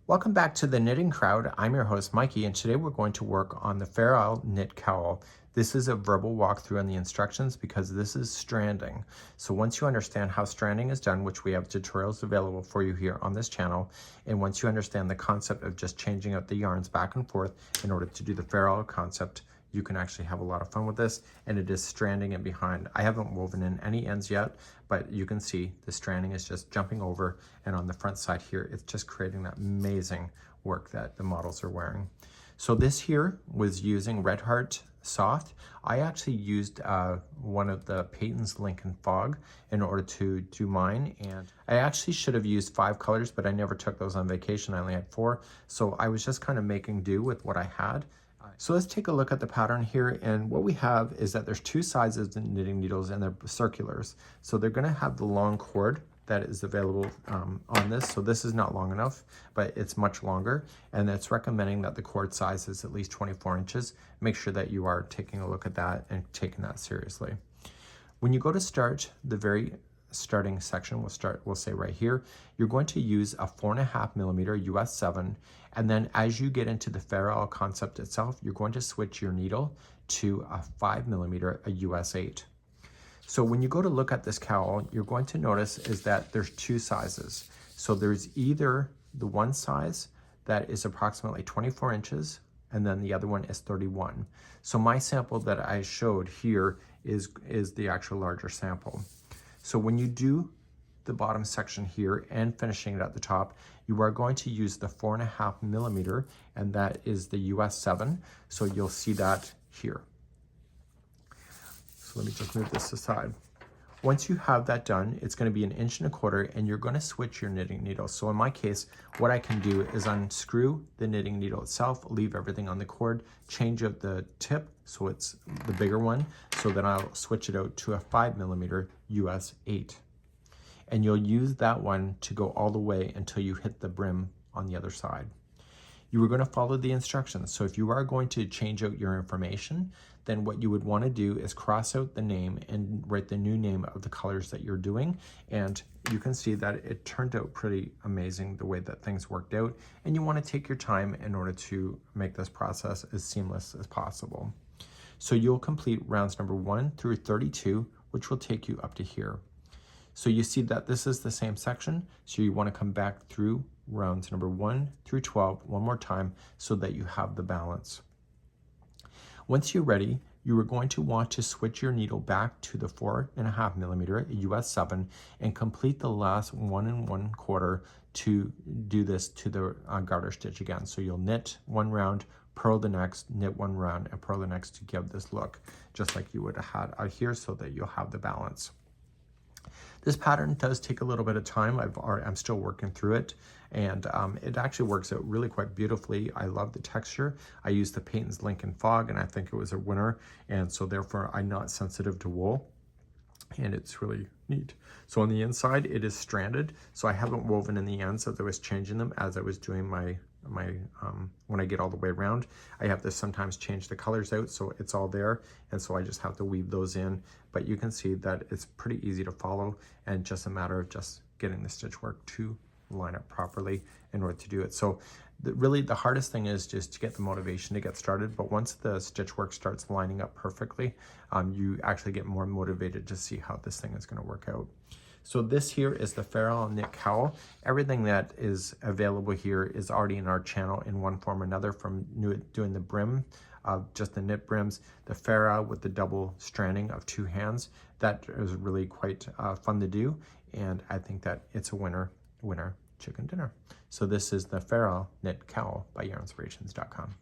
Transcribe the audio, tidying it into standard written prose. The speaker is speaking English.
Welcome back to the Knitting Crowd. I'm your host Mikey, and today we're going to work on the Fair Isle Knit Cowl. This is a verbal walkthrough on the instructions because this is stranding. So once you understand how stranding is done, which we have tutorials available for you here on this channel, and once you understand the concept of just changing out the yarns back and forth in order to do the Fair Isle concept, you can actually have a lot of fun with this, and it is stranding in behind. I haven't woven in any ends yet, but you can see the stranding is just jumping over, and on the front side here, it's just creating that amazing work that the models are wearing. So this here was using Red Heart Soft. I actually used one of the Peyton's Lincoln Fog in order to do mine, and I actually should have used 5 colors, but I never took those on vacation. I only had 4, so I was just kind of making do with what I had. So let's take a look at the pattern here, and what we have is that there's 2 sizes of knitting needles and they're circulars. So they're going to have the long cord that is available on this. So this is not long enough, but it's much longer, and it's recommending that the cord size is at least 24 inches. Make sure that you are taking a look at that and taking that seriously. When you go to start, the very starting section, we'll say right here, you're going to use a 4.5 millimeter US 7, and then as you get into the Fair Isle concept itself, you're going to switch your needle to a 5 millimeter, a US 8. So when you go to look at this cowl, you're going to notice is that there's 2 sizes. So there's either the one size that is approximately 24 inches, and then the other one is 31. So my sample that I showed here is the actual larger sample. So when you do the bottom section here and finishing it at the top, you are going to use the 4.5 millimeter, and that is the US 7. So you'll see that here. So let me just move this aside. Once you have that done, it's going to be 1.25 inches, and you're going to switch your knitting needle. So in my case, what I can do is unscrew the knitting needle itself, leave everything on the cord, change out the tip so it's the bigger one, so then I'll switch it out to a 5 millimeter US 8. And you'll use that one to go all the way until you hit the brim on the other side. You are going to follow the instructions. So if you are going to change out your information, then what you would want to do is cross out the name and write the new name of the colors that you're doing. And you can see that it turned out pretty amazing the way that things worked out. And you want to take your time in order to make this process as seamless as possible. So you'll complete rounds number 1 through 32, which will take you up to here. So you see that this is the same section, so you want to come back through rounds number 1 through 12 one more time so that you have the balance. Once you're ready, you are going to want to switch your needle back to the 4.5 millimeter US 7 and complete the last 1 1/4 to do this to the garter stitch again. So you'll knit 1 round, purl the next, knit 1 round, and purl the next to give this look, just like you would have had out here, so that you'll have the balance. This pattern does take a little bit of time. I'm still working through it, and it actually works out really quite beautifully. I love the texture. I used the Peyton's Lincoln Fog, and I think it was a winner, and so therefore I'm not sensitive to wool, and it's really neat. So on the inside, it is stranded, so I haven't woven in the ends as I was changing them as I was doing my when I get all the way around. I have to sometimes change the colors out, so it's all there, and so I just have to weave those in. But you can see that it's pretty easy to follow, and just a matter of just getting the stitch work to line up properly in order to do it. So really the hardest thing is just to get the motivation to get started, but once the stitch work starts lining up perfectly, you actually get more motivated to see how this thing is going to work out. So this here is the Fair Isle Knit Cowl. Everything that is available here is already in our channel in one form or another, from doing the brim, just the knit brims, the Fair Isle with the double stranding of 2 hands. That is really quite fun to do, and I think that it's a winner chicken dinner. So this is the Fair Isle Knit Cowl by yarnspirations.com.